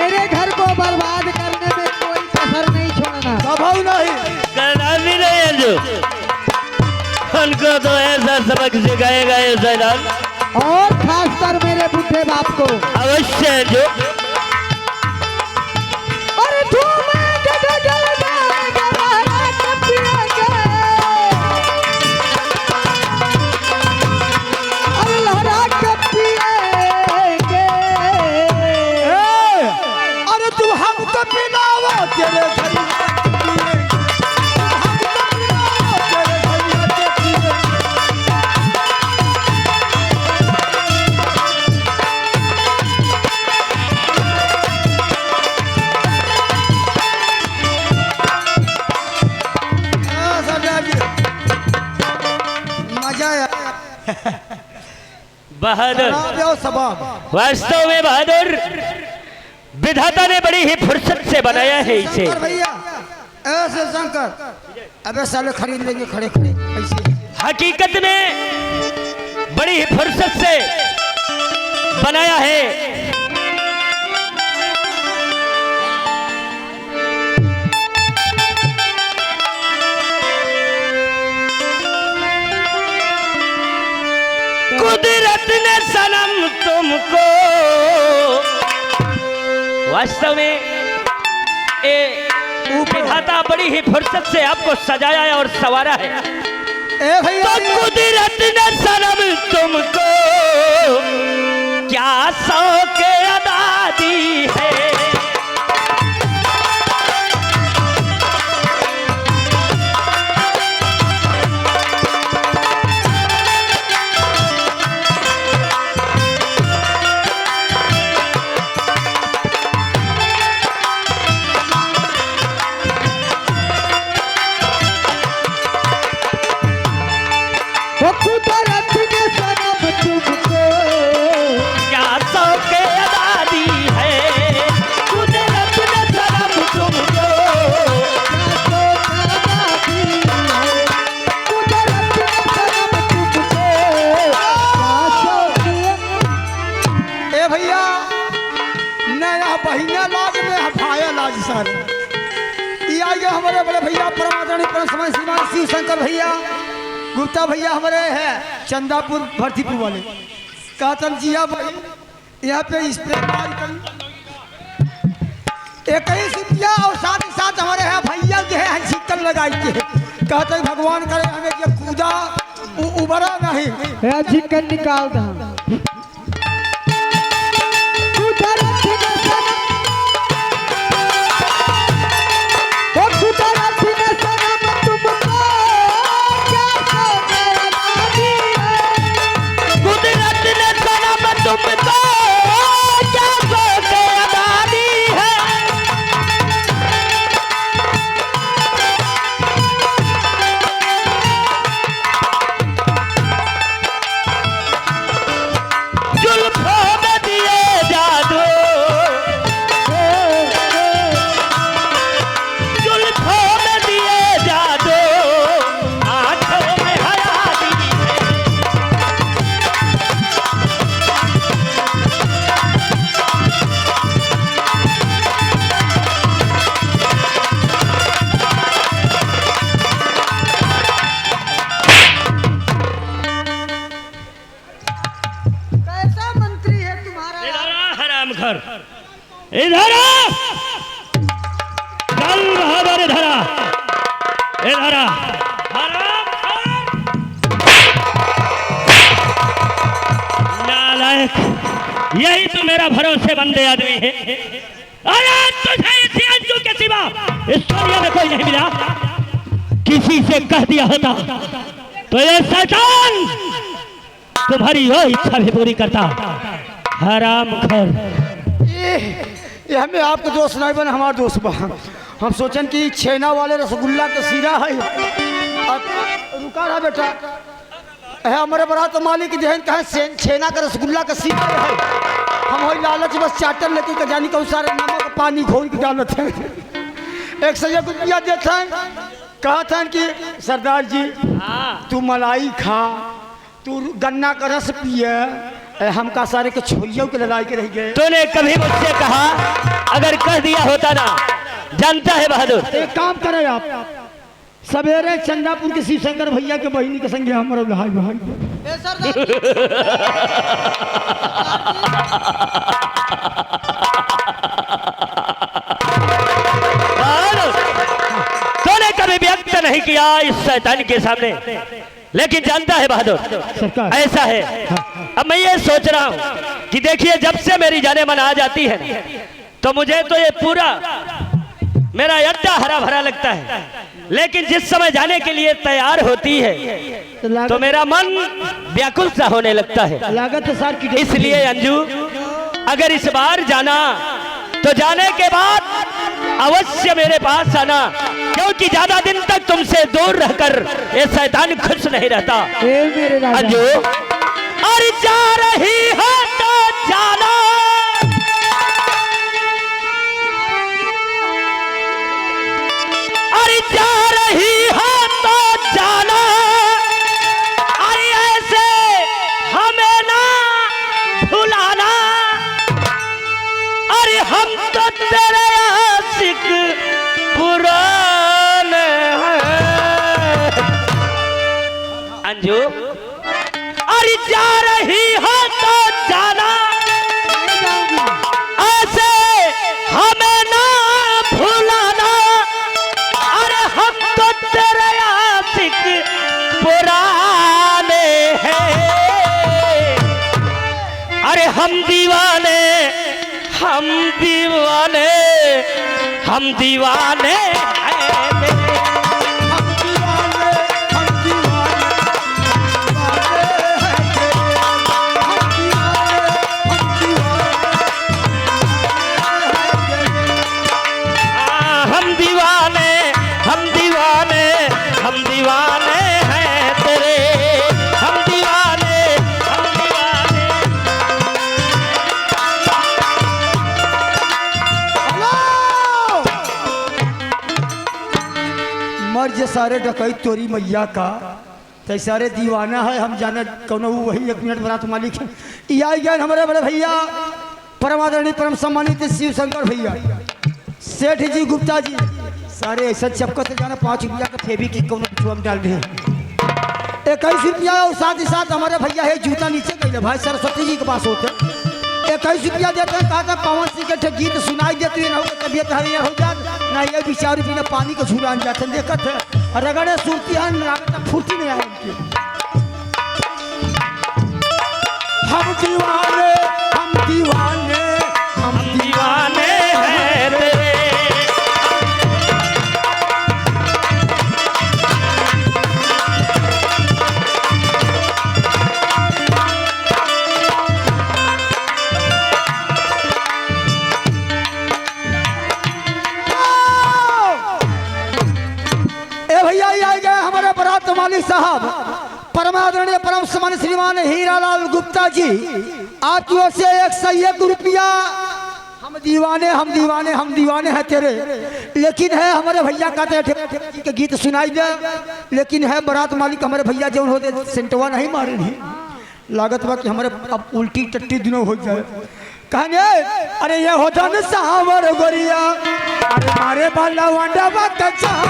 मेरे घर को बर्बाद करने में कोई कसर नहीं छोड़ना। कभी नहीं करना भी नहीं है जो उनको तो ऐसा सबक सिखाएगा ये सैलान, और खासकर मेरे बुढ़े बाप को। अवश्य जो अरे झूमेंगे गगन में लहरा के पिएंगे, अरे लहरा के पिएंगे। अरे तू हम तो पिलावा तेरे घर बहादुर, सबब वास्तव में बहादुर विधाता ने बड़ी ही फुर्सत से बनाया है इसे। भैया ऐसे शंकर अबे साले खरीद लेंगे खड़े खड़े ऐसे। हकीकत में बड़ी ही फुर्सत से बनाया है। कुदरत ने सनम तुमको, वास्तव में विधाता बड़ी ही फुर्सत से आपको सजाया है और संवारा है। तो कुदरत ने सनम तुमको क्या शौक अदा दी है, कुदरत ने सनम तुमको क्या शौक अदा दी है, कुदरत ने सनम तुमको। ए भैया नया बहिना लाज में हफाया लाज सर ये आइए हमारे बड़े भैया परम आदरणीय परम समय श्रीमान शिव शंकर भैया गुप्ता भैया हमारे हैं चंदापुर भरतीपुर वाले। कहतन जिया भाई यहाँ पे स्प्रे एक ही रुपया और साथ ही साथ हमारे यहाँ भैया जो है चिकन लगाई के कहते भगवान करे हमें ये कूदा उबरा नहीं चिकन निकाल दो। इधर चल बहादुर इधर नालायक, यही तो मेरा भरोसे बंदे आदमी है। अरे तुझे इसी अंजू के सिवा इस दुनिया में कोई नहीं मिला, किसी से कह दिया होता तो ये शैतान तुम्हारी वो इच्छा भी पूरी करता। हरामखोर, ये हमें आपके दोस्त नहीं बने हमारे दोस्त बा। हम सोचन कि छेना वाले रसगुल्ला के सीरा है। रुका रहा बेटा है हमारे बड़ा तो मालिक जहन कहे छेना का रसगुल्ला का सीरा है। हम वही लालच बस चाटर लेके के जानी कौन सारे नमक पानी घोल के डालते हैं। एक सौ रुपया देते हैं कहते हैं कि सरदार जी तू मलाई खा, तू गन्ना का रस पिए, हमका सारे के छोइयों के लड़ाई के रह गए। तूने कभी मुझसे कहा कह दिया होता ना, जानता है बहादुर, एक काम करें आप, सवेरे चंदापुर के शिव शंकर भैया के बहिनी के संगे हमारा भाई भाई ए सरदार तूने कभी व्यक्त नहीं किया इस शैतान के सामने, लेकिन जानता है बहादुर, सरकार ऐसा है। अब मैं ये सोच रहा हूँ कि देखिए, जब से मेरी जाने मन आ जाती है तो मुझे तो ये पूरा मेरा अड्डा हरा भरा लगता है, लेकिन जिस समय जाने के लिए तैयार होती है तो मेरा मन व्याकुल सा होने लगता है। लागत है सर की, इसलिए अंजू, अगर इस बार जाना तो जाने के बाद अवश्य मेरे पास आना, क्योंकि ज्यादा दिन तक तुमसे दूर रहकर ये शैतान खुश नहीं रहता। ए मेरे राजा, अंजू, और जा रही हो तो जाना, अरे जा रही हो तो जाना, अरे ऐसे हमें ना भुलाना, अरे हम तो तेरे आशिक पुराने हैं। अंजू, अरे जा रही हो तो जाना, ऐसे हमें ना भुलाना, अरे हम तो तेरे आशिक पुराने हैं। अरे हम दीवाने, हम दीवाने, हम दीवाने हैं तेरे। हम दीवाने, हम दीवाने, हम दीवाने हैं तेरे, हम दीवाने, हम दीवाने। मर्ज सारे डकैत तोरी मैया का, ते सारे दीवाना है। हम जाने कौन वही 1 मिनट बरात मालिक है। ये आई गए हमारे बड़े भैया परम आदरणीय परम सम्मानित शिव शंकर भैया, सेठ जी, गुप्ता जी, सारे ऐसा चपकत जाना 5 रुपया का फेवी की कौन में डाल रहे हैं। 21 रुपया, और साथ ही साथ हमारे भैया है जूता नीचे गए भाई सरस्वती जी के पास होते 21 रुपया देते हैं। कहा था पवन सिंह के गीत सुनाई देते हैं, तबियत हरियर हो जात ना, ये बेचारे बिना पानी को झूला जाते देखत है, रगड़े सूरती है, फुर्ती नहीं आए उनकी। हम दीवाने, हम दीवाने, हम दीवाने हैं तेरे। ए भैया ये आ गए हमारे बरात मालिक साहब परम आदरणीय परम सम्मानित श्रीमान हीरालाल गुप्ता जी, आपकी ओर से 101 रुपया। हम दीवाने, हम दीवाने, हम दीवाने हैं तेरे, लेकिन है हमारे भैया कहते हैं के गीत सुनाई दे, लेकिन है बरात मालिक हमारे भैया जो होते सेंटवा नहीं मारे नहीं, लागत बा कि हमारे अब उल्टी टट्टी दिनों हो जाए। कहने अरे ये होता न सावर गोरिया, अरे मारे बाला वांडा बात चाह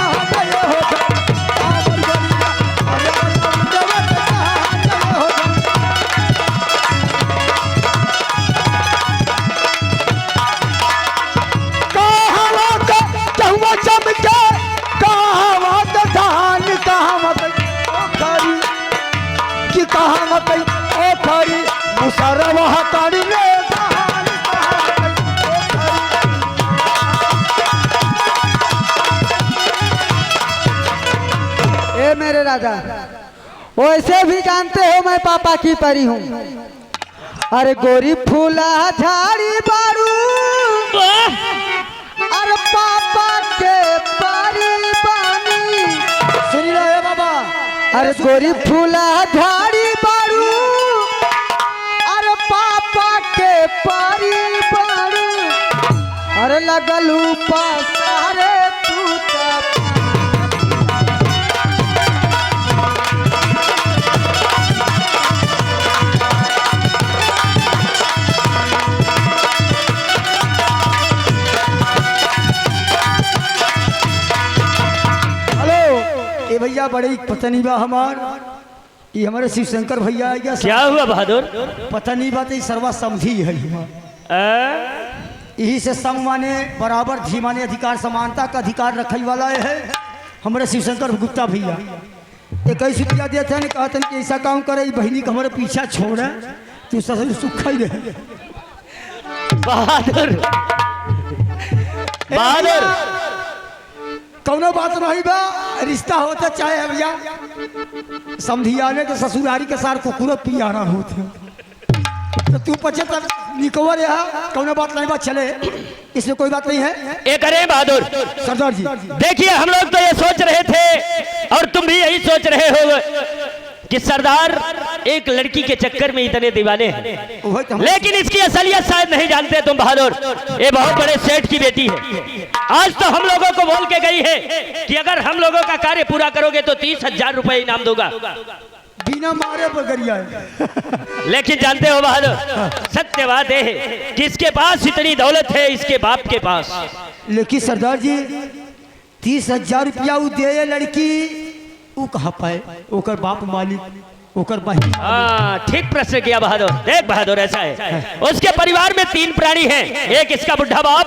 ये होता सावर गोरिया, अरे बाला वांडा बात चाह ये होता। कहावा का कहवा चमके, कहावा का धान, कहावा का ओखरी कि कहावा का ओखरी, मुसरवा हतारी ले मेरे राजा, वैसे भी जानते हो मैं पापा की परी हूँ। अरे गोरी फूला झाड़ी बारू, अरे पापा के परी बानी। सुनी रहे बाबा, अरे गोरी फूला झाड़ी बारू, अरे पापा के परी बारू, अरे लगलू पासारे तू तब। भैया बड़ी पत्नी बा हमार, ये हमारे शिव शंकर भैया है क्या? क्या हुआ बहादुर? पत्नी बात ये सर्वा समझी है यही से संग माने बराबर धी माने अधिकार समानता का अधिकार रखे वाला है हमारे शिव शंकर गुप्ता भैया। 21 रुपया देते हैं, कहते हैं कि ऐसा काम करे बहनी का हमारे पीछा छोड़े तू ससुर सुख ही रहे। बहादुर बहादुर कौनो बात नहीं बा, रिश्ता होता चाहे भैया समझियाने के ससुरारी के साथ कुकुर पियाना होते तो तू 75 निकवर यहाँ कौनो बात नहीं बा, चले इसमें कोई बात नहीं है। एक अरे बहादुर सरदार जी देखिए, हम लोग तो ये सोच रहे थे और तुम भी यही सोच रहे हो कि सरदार एक लड़की के चक्कर में इतने दीवाने हैं, लेकिन इसकी असलियत शायद नहीं जानते तुम बहादुर। ये बहुत बड़े सेठ की बेटी है। आज तो हम लोगों को बोल के गई है कि अगर हम लोगों का कार्य पूरा करोगे तो 30,000 रुपए इनाम दूंगा। बिना मारे पर गरिया है। लेकिन जानते हो बहादुर, सत्य बात है कि इसके पास इतनी दौलत है, इसके बाप के पास। लेकिन सरदार जी 30,000 रुपया वो दे लड़की वो कहाँ पाए? ओकर बाप मालिक ओकर बहन। हाँ, ठीक प्रश्न किया बहादुर। देख बहादुर, ऐसा है उसके परिवार में 3 प्राणी हैं, एक इसका बुढ़ा बाप,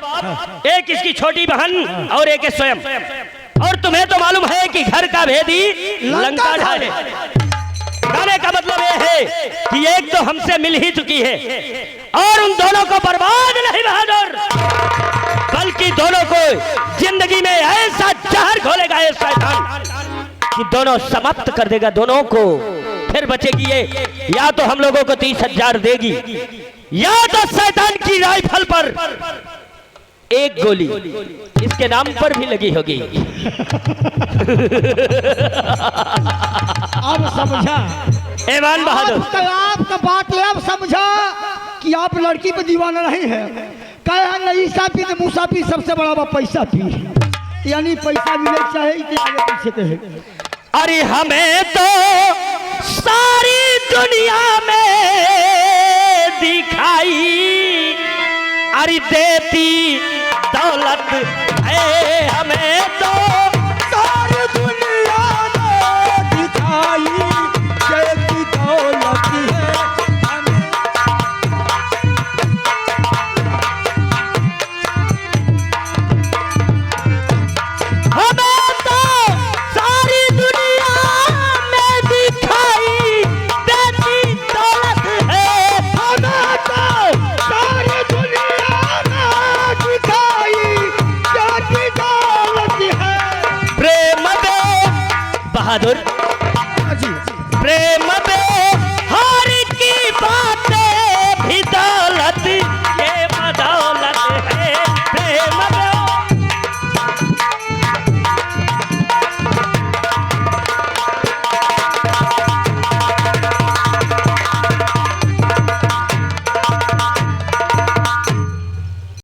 एक इसकी छोटी बहन और एक स्वयं। और तुम्हें तो मालूम है कि घर का भेदी लंका ढाले। कहने का मतलब ये है कि एक तो हमसे मिल ही चुकी है और उन दोनों को बर्बाद नहीं बहादुर, बल्कि दोनों को जिंदगी में ऐसा जहर घोलेगा ये शैतान कि दोनों समाप्त कर देगा दोनों को। फिर बचेगी ये, या तो हम लोगों को 30,000 देगी या तो शैतान की राइफल पर एक गोली इसके नाम पर भी लगी होगी। अब समझा ऐवान बहादुर, आपका बात है, अब समझा कि आप लड़की पे दीवाना नहीं है। कहे नहीं पी तो मूसा पी सबसे बड़ा बा पैसा पी, यानी पैसा मिले चाहे कि आगे पीछे कहे। अरे हमें तो सारी दुनिया में दिखाई, अरे देती दौलत है हमें तो सारी दुनिया में दिखाई देती दौलत है हमें। हमें तो सारी दुनिया में दिखाई देती दौलत है, हमें तो सारी दुनिया में दिखाई देती दौलत है। प्रेम दे बहादुर, जी प्रेम